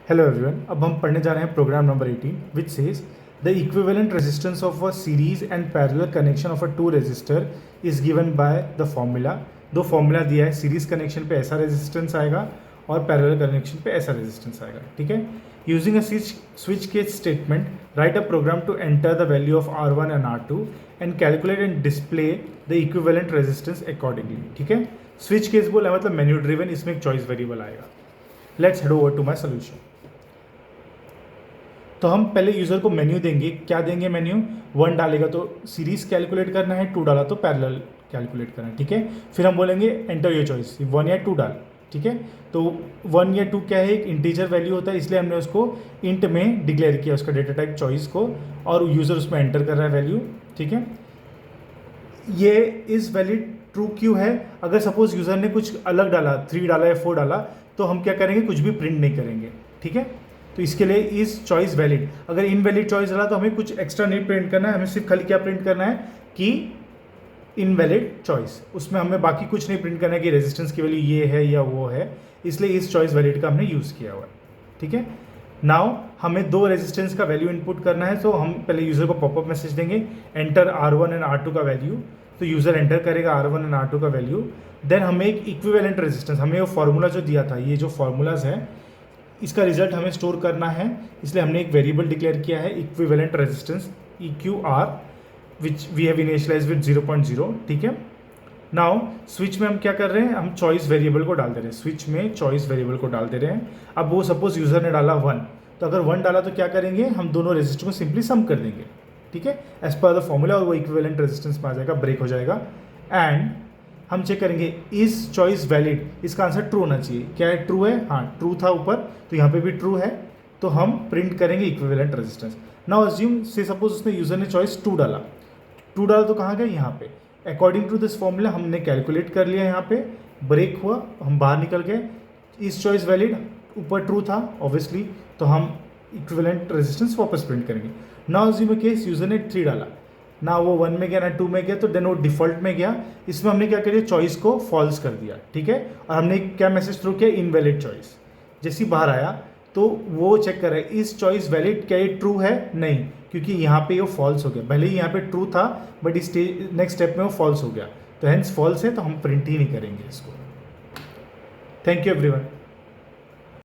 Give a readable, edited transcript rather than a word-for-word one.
Hello everyone, अब हम पढ़ने जा रहे हैं program number 18 which says the equivalent resistance of a series and parallel connection of a two resistor is given by the formula. दो formula दिया है, सीरीज कनेक्शन पे ऐसा रेजिस्टेंस आएगा और पैरेलल कनेक्शन पे ऐसा रेजिस्टेंस आएगा। ठीक है, using a switch case statement write a program to enter the value of R1 and R2 and calculate and display the equivalent resistance accordingly. ठीक है, स्विच केस बोला मतलब मेन्यू ड्रिवन, इसमें एक चॉइस वेरिएबल आएगा। Let's head over to my solution. तो हम पहले यूज़र को मेन्यू देंगे। क्या देंगे मेन्यू? 1 डालेगा तो सीरीज कैलकुलेट करना है, 2 डाला तो पैरेलल कैलकुलेट करना है। ठीक है, फिर हम बोलेंगे एंटर योर चॉइस, 1 या 2 डाल। ठीक है, तो 1 या 2 क्या है, एक इंटीजर वैल्यू होता है, इसलिए हमने उसको इंट में डिक्लेयर किया उसका डेटा टाइप चॉइस को, और यूज़र उसमें एंटर कर रहा है वैल्यू। ठीक है, ये इज़ वैलिड ट्रू क्यों है? अगर सपोज यूज़र ने कुछ अलग डाला, 3 डाला या 4 डाला, तो हम क्या करेंगे, कुछ भी प्रिंट नहीं करेंगे। ठीक है, तो इसके लिए इज चॉइस वैलिड। अगर इनवैलिड चॉइस डाला तो हमें कुछ एक्स्ट्रा नहीं प्रिंट करना है, हमें सिर्फ खाली क्या प्रिंट करना है कि इनवैलिड चॉइस। उसमें हमें बाकी कुछ नहीं प्रिंट करना है कि रेजिस्टेंस की वैल्यू ये है या वो है, इसलिए इस चॉइस वैलिड का हमने यूज़ किया हुआ है। ठीक है, नाउ हमें 2 रेजिस्टेंस का वैल्यू इनपुट करना है, तो हम पहले यूज़र को पॉपअप मैसेज देंगे, एंटर R1 एंड R2 का वैल्यू। तो यूज़र एंटर करेगा R1 एंड R2 का वैल्यू। देन हमें एक इक्विवेलेंट रेजिस्टेंस, हमें वो फार्मूला जो दिया था, ये जो फार्मूलाज है, इसका रिजल्ट हमें स्टोर करना है, इसलिए हमने एक वेरिएबल डिक्लेयर किया है equivalent resistance EQR, which we have initialise with 0.0। ठीक है, नाउ स्विच में हम क्या कर रहे हैं, हम चॉइस वेरिएबल को डाल दे रहे हैं, स्विच में चॉइस वेरिएबल को डाल दे रहे हैं। अब वो सपोज यूज़र ने डाला 1, तो अगर 1 डाला तो क्या करेंगे, हम दोनों रेजिस्टर को सिंपली सम कर देंगे। ठीक है, एज पर द फॉर्मूला, और वो इक्विवेलेंट रेजिस्टेंस में आ जाएगा, ब्रेक हो जाएगा। एंड हम चेक करेंगे इज चॉइस वैलिड, इसका आंसर ट्रू होना चाहिए। क्या है, ट्रू है? हाँ, ट्रू था ऊपर, तो यहाँ पे भी ट्रू है, तो हम प्रिंट करेंगे इक्विवेलेंट रेजिस्टेंस। नाउ अज्यूम से सपोज उसने यूज़र ने चॉइस 2 डाला, 2 डाला तो कहाँ गया, यहाँ पे। अकॉर्डिंग टू दिस फॉर्मूला हमने कैलकुलेट कर लिया, यहाँ पे ब्रेक हुआ, हम बाहर निकल गए। इज चॉइस वैलिड, ऊपर ट्रू था ऑब्वियसली, तो हम इक्विवेलेंट रेजिस्टेंस वापस प्रिंट करेंगे। नाउ अज्यूम केस यूज़र ने 3 डाला, ना वो 1 में गया ना 2 में गया, तो देन वो डिफ़ॉल्ट में गया। इसमें हमने क्या किया, चॉइस को फॉल्स कर दिया। ठीक है, और हमने क्या मैसेज थ्रू किया, इनवैलिड चॉइस। जैसे ही बाहर आया तो वो चेक कर रहा है इस चॉइस वैलिड, क्या ये ट्रू है? नहीं, क्योंकि यहाँ पे वो फॉल्स हो गया। भले ही यहाँ पे ट्रू था, बट इस नेक्स्ट स्टेप में वो फॉल्स हो गया, तो हेंस फॉल्स है, तो हम प्रिंट ही नहीं करेंगे इसको। Thank you everyone.